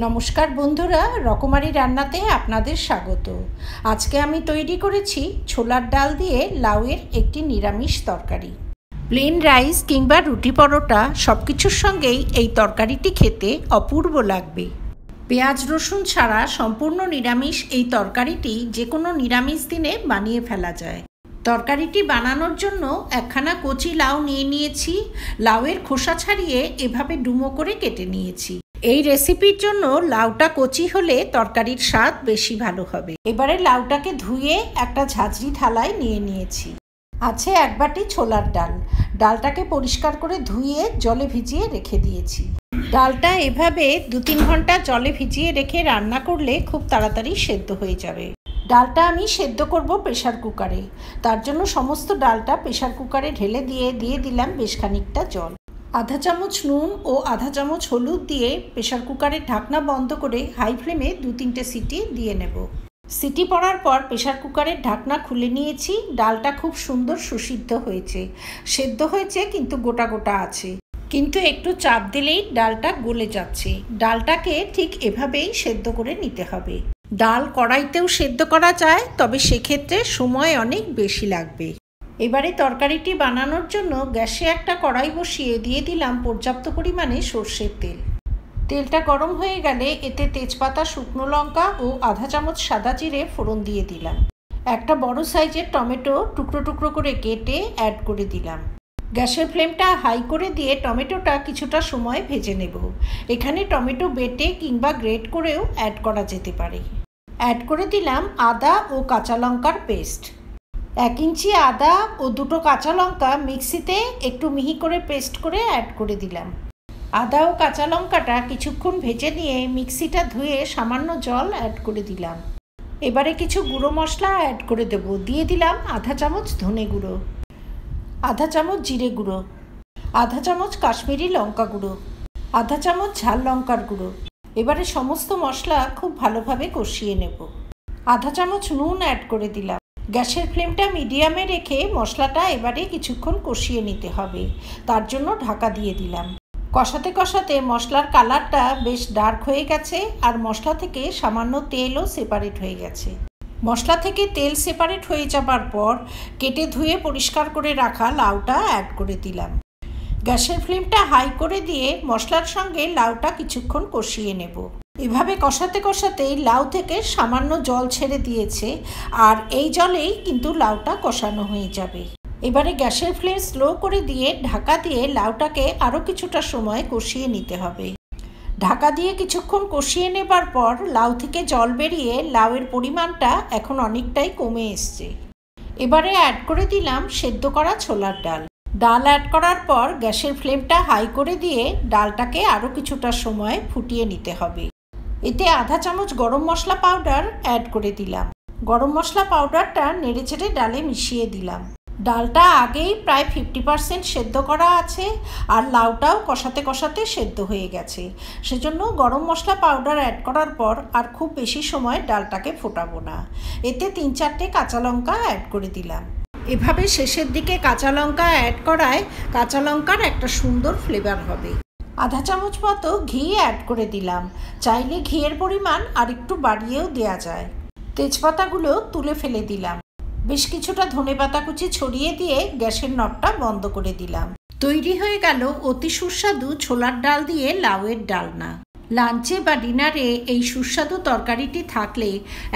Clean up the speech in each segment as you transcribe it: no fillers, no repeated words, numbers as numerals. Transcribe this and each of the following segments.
নমস্কার বন্ধুরা, রকমারি রান্নাতে আপনাদের স্বাগত। আজকে আমি তৈরি করেছি ছোলার ডাল দিয়ে লাউয়ের একটি নিরামিষ তরকারি। প্লেন রাইস কিংবা রুটি পরোটা সব কিছুর সঙ্গেই এই তরকারিটি খেতে অপূর্ব লাগবে। পেঁয়াজ রসুন ছাড়া সম্পূর্ণ নিরামিষ এই তরকারিটি যে কোনো নিরামিষ দিনে বানিয়ে ফেলা যায়। তরকারিটি বানানোর জন্য একখানা কচি লাউ নিয়ে নিয়েছি। লাউয়ের খোসা ছাড়িয়ে এভাবে ডুমো করে কেটে নিয়েছি। এই রেসিপির জন্য লাউটা কচি হলে তরকারির স্বাদ বেশি ভালো হবে। এবারে লাউটাকে ধুয়ে একটা ঝাঁঝরি থালায় নিয়ে নিয়েছি। আছে এক বাটি ছোলার ডাল। ডালটাকে পরিষ্কার করে ধুয়ে জলে ভিজিয়ে রেখে দিয়েছি। ডালটা এভাবে 2-3 ঘন্টা জলে ভিজিয়ে রেখে রান্না করলে খুব তাড়াতাড়ি সেদ্ধ হয়ে যাবে। ডালটা আমি সেদ্ধ করব প্রেসার কুকারে। তার জন্য সমস্ত ডালটা প্রেসার কুকারে ঢেলে দিয়ে দিলাম বেশ খানিকটা জল। আধা চামচ নুন ও আধা চামচ হলুদ দিয়ে প্রেসার কুকারের ঢাকনা বন্ধ করে হাই ফ্লেমে 2-3টে সিটি দিয়ে নেব। সিটি পড়ার পর প্রেসার কুকারের ঢাকনা খুলে নিয়েছি। ডালটা খুব সুন্দর সুসিদ্ধ হয়েছে, সেদ্ধ হয়েছে কিন্তু গোটা গোটা আছে, কিন্তু একটু চাপ দিলেই ডালটা গলে যাচ্ছে। ডালটাকে ঠিক এভাবেই সেদ্ধ করে নিতে হবে। ডাল কড়াইতেও সেদ্ধ করা যায়, তবে সেক্ষেত্রে সময় অনেক বেশি লাগবে। এবারে তরকারিটি বানানোর জন্য গ্যাসে একটা কড়াই বসিয়ে দিয়ে দিলাম পর্যাপ্ত পরিমাণে সর্ষের তেল। তেলটা গরম হয়ে গেলে এতে তেজপাতা, শুকনো লঙ্কা ও আধা চামচ সাদা জিরে ফোড়ন দিয়ে দিলাম। একটা বড় সাইজের টমেটো টুকরো টুকরো করে কেটে অ্যাড করে দিলাম। গ্যাসের ফ্লেমটা হাই করে দিয়ে টমেটোটা কিছুটা সময় ভেজে নেব। এখানে টমেটো বেটে কিংবা গ্রেট করেও অ্যাড করা যেতে পারে। অ্যাড করে দিলাম আদা ও কাঁচা লঙ্কার পেস্ট। 1 ইঞ্চি আদা ও 2টো কাঁচা লঙ্কা মিক্সিতে একটু মিহি করে পেস্ট করে অ্যাড করে দিলাম। আদা ও কাঁচা লঙ্কাটা কিছুক্ষণ ভেজে নিয়ে মিক্সিটা ধুয়ে সামান্য জল অ্যাড করে দিলাম। এবারে কিছু গুঁড়ো মশলা অ্যাড করে দেব। দিয়ে দিলাম আধা চামচ ধনে গুঁড়ো, আধা চামচ জিরে গুঁড়ো, আধা চামচ কাশ্মীরি লঙ্কা গুঁড়ো, আধা চামচ ঝাল লঙ্কার গুঁড়ো। এবারে সমস্ত মশলা খুব ভালোভাবে কষিয়ে নেব। আধা চামচ নুন অ্যাড করে দিলাম। গ্যাসের ফ্লেমটা মিডিয়ামে রেখে মশলাটা এবারে কিছুক্ষণ কষিয়ে নিতে হবে। তার জন্য ঢাকা দিয়ে দিলাম। কষাতে কষাতে মশলার কালারটা বেশ ডার্ক হয়ে গেছে আর মশলা থেকে সামান্য তেলও সেপারেট হয়ে গেছে। মশলা থেকে তেল সেপারেট হয়ে যাবার পর কেটে ধুয়ে পরিষ্কার করে রাখা লাউটা অ্যাড করে দিলাম। গ্যাসের ফ্লেমটা হাই করে দিয়ে মশলার সঙ্গে লাউটা কিছুক্ষণ কষিয়ে নেব। এভাবে কষাতে কষাতেই লাউ থেকে সামান্য জল ছেড়ে দিয়েছে, আর এই জলেই কিন্তু লাউটা কষানো হয়ে যাবে। এবারে গ্যাসের ফ্লেম স্লো করে দিয়ে ঢাকা দিয়ে লাউটাকে আরও কিছুটা সময় কষিয়ে নিতে হবে। ঢাকা দিয়ে কিছুক্ষণ কষিয়ে নেবার পর লাউ থেকে জল বেরিয়ে লাউয়ের পরিমাণটা এখন অনেকটাই কমে এসছে। এবারে অ্যাড করে দিলাম সেদ্ধ করা ছোলার ডাল। ডাল অ্যাড করার পর গ্যাসের ফ্লেমটা হাই করে দিয়ে ডালটাকে আরও কিছুটা সময় ফুটিয়ে নিতে হবে। এতে আধা চামচ গরম মশলা পাউডার অ্যাড করে দিলাম। গরম মশলা পাউডারটা নেড়েচেড়ে ডালে মিশিয়ে দিলাম। ডালটা আগেই প্রায় 50% সেদ্ধ করা আছে, আর লাউটাও কষাতে কষাতে সেদ্ধ হয়ে গেছে। সেজন্য গরম মশলা পাউডার অ্যাড করার পর আর খুব বেশি সময় ডালটাকে ফোটাবো না। এতে 3-4টে কাঁচা লঙ্কা অ্যাড করে দিলাম। এভাবে শেষের দিকে কাঁচা লঙ্কা অ্যাড করায় কাঁচা লঙ্কার একটা সুন্দর ফ্লেভার হবে। আধা চামচ মতো ঘি অ্যাড করে দিলাম। চাইলে ঘিয়ের পরিমাণ আর একটু বাড়িয়েও দেওয়া যায়। তেজপাতাগুলো তুলে ফেলে দিলাম। বেশ কিছুটা ধনেপাতা কুচি ছড়িয়ে দিয়ে গ্যাসের নবটা বন্ধ করে দিলাম। তৈরি হয়ে গেল অতি সুস্বাদু ছোলার ডাল দিয়ে লাউয়ের ডালনা। লাঞ্চে বা ডিনারে এই সুস্বাদু তরকারিটি থাকলে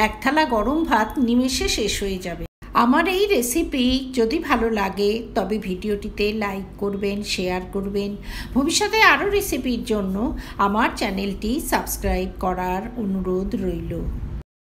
এক থালা গরম ভাত নিমেষে শেষ হয়ে যাবে। আমার এই রেসিপি যদি ভালো লাগে তবে ভিডিওটিতে লাইক করবেন, শেয়ার করবেন। ভবিষ্যতে আরও রেসিপির জন্য আমার চ্যানেলটি সাবস্ক্রাইব করার অনুরোধ রইল।